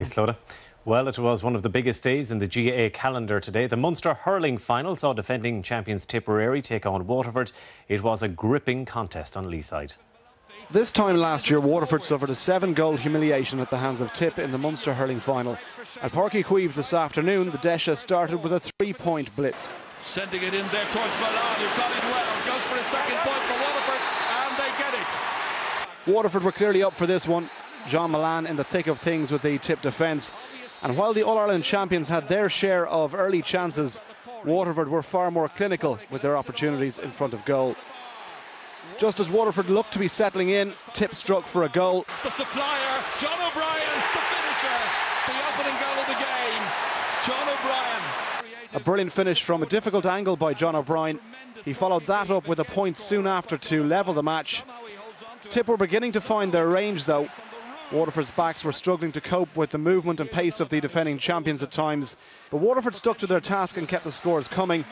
Thanks, Clodagh. Well, it was one of the biggest days in the GAA calendar today. The Munster hurling final saw defending champions Tipperary take on Waterford. It was a gripping contest on Leeside. This time last year, Waterford suffered a 7-goal humiliation at the hands of Tip in the Munster hurling final. At Páirc Uí Chaoimh this afternoon, the Desha started with a 3-point blitz. Sending it in there towards Milan, who got it well, goes for a second point for Waterford, and they get it. Waterford were clearly up for this one. John Milan in the thick of things with the Tip defence. And while the All-Ireland champions had their share of early chances, Waterford were far more clinical with their opportunities in front of goal. Just as Waterford looked to be settling in, Tip struck for a goal. The supplier, John O'Brien, the finisher, the opening goal of the game, John O'Brien. A brilliant finish from a difficult angle by John O'Brien. He followed that up with a point soon after to level the match. Tip were beginning to find their range though. Waterford's backs were struggling to cope with the movement and pace of the defending champions at times. But Waterford stuck to their task and kept the scores coming.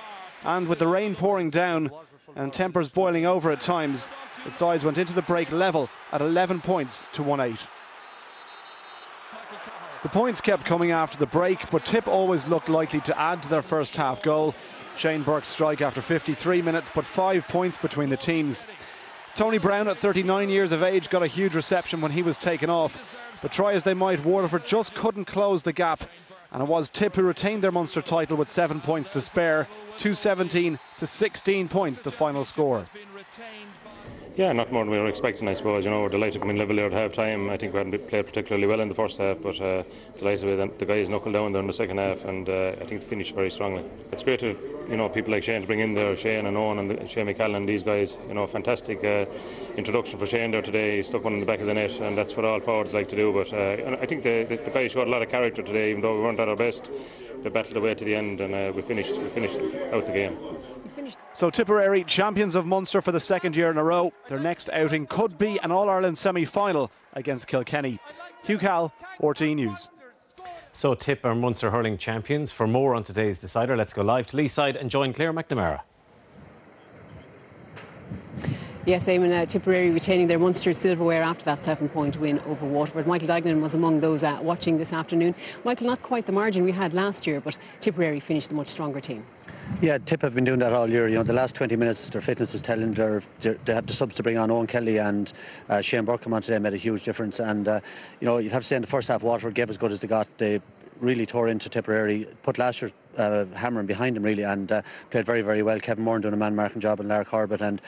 And with the rain pouring down and tempers boiling over at times, the sides went into the break level at 11 points to 1-8. The points kept coming after the break, but Tip always looked likely to add to their first half goal. Shane Burke's strike after 53 minutes put 5 points between the teams. Tony Brown, at 39 years of age, got a huge reception when he was taken off. But try as they might, Waterford just couldn't close the gap. And it was Tip who retained their Munster title with 7 points to spare. 2-17 to 16 points, the final score. Yeah, not more than we were expecting, I suppose. You know, we're delighted to come in level there at half-time. I think we hadn't played particularly well in the first half, but delighted with the guys knuckled down there in the second half, and I think they finished very strongly. It's great to, you know, people like Shane to bring in there, Shane and Owen and Shane McCallan and these guys. You know, fantastic introduction for Shane there today. He stuck one in the back of the net, and that's what all forwards like to do. But I think the guys showed a lot of character today, even though we weren't at our best. They battled away to the end, and we finished out the game. So Tipperary, champions of Munster for the second year in a row. Their next outing could be an All-Ireland semi-final against Kilkenny. Hugh Cal, RTÉ News. So Tip are Munster hurling champions. For more on today's decider, let's go live to Leeside and join Claire McNamara. Yes, Eamon, Tipperary retaining their Munster silverware after that 7-point win over Waterford. Michael Dignan was among those watching this afternoon. Michael, not quite the margin we had last year, but Tipperary finished the much stronger team. Yeah, Tip have been doing that all year. You know, the last 20 minutes, their fitness is telling. They have the subs to bring on. Owen Kelly and Shane Burke come on today, made a huge difference. And, you know, you'd have to say in the first half, Waterford gave as good as they got. They really tore into Tipperary, put last year's hammering behind him really, and played very, very well. Kevin Moran doing a man-marking job, and Lara Corbett, and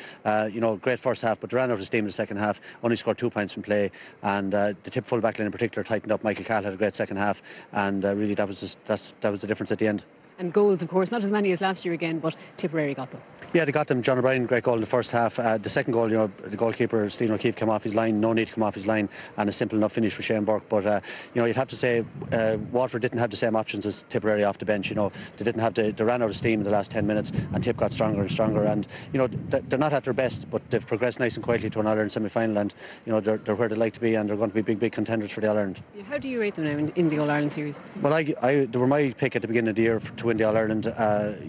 you know, great first half, but they ran out of steam in the second half. Only scored 2 points from play, and the Tip full back line in particular tightened up. Michael Catt had a great second half, and really that was the difference at the end. And goals, of course, not as many as last year again, but Tipperary got them. Yeah, they got them. John O'Brien, great goal in the first half. The second goal, you know, the goalkeeper, Stephen O'Keefe, came off his line. No need to come off his line, and a simple enough finish for Shane Burke. But, you know, you'd have to say Waterford didn't have the same options as Tipperary off the bench. You know, they didn't have they ran out of steam in the last 10 minutes, and Tip got stronger and stronger. And, you know, they're not at their best, but they've progressed nice and quietly to an All-Ireland semi-final, and, you know, they're where they like to be, and they're going to be big contenders for the All-Ireland. How do you rate them now in the All-Ireland series? Well, they were my pick at the beginning of the year to win the All-Ireland.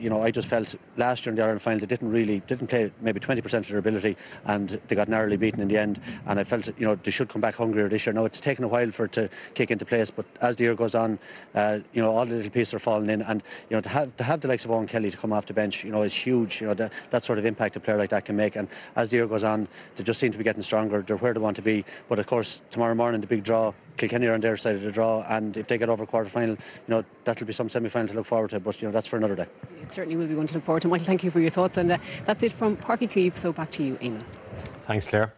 You know, I just felt last year in the All-Ireland final they didn't play maybe 20% of their ability, and they got narrowly beaten in the end. And I felt, you know, they should come back hungrier this year. Now it's taken a while for it to kick into place, but as the year goes on, you know, all the little pieces are falling in, and, you know, to have the likes of Owen Kelly to come off the bench, you know, is huge. You know, that sort of impact a player like that can make. And as the year goes on, they just seem to be getting stronger. They're where they want to be. But of course, tomorrow morning the big draw. Kilkenny are on their side of the draw, and if they get over quarter-final, you know, that'll be some semi-final to look forward to, but, you know, that's for another day. It certainly will be one to look forward to. Michael, thank you for your thoughts, and that's it from Páirc Uí Chaoimh, so back to you, Eamon. Thanks, Claire.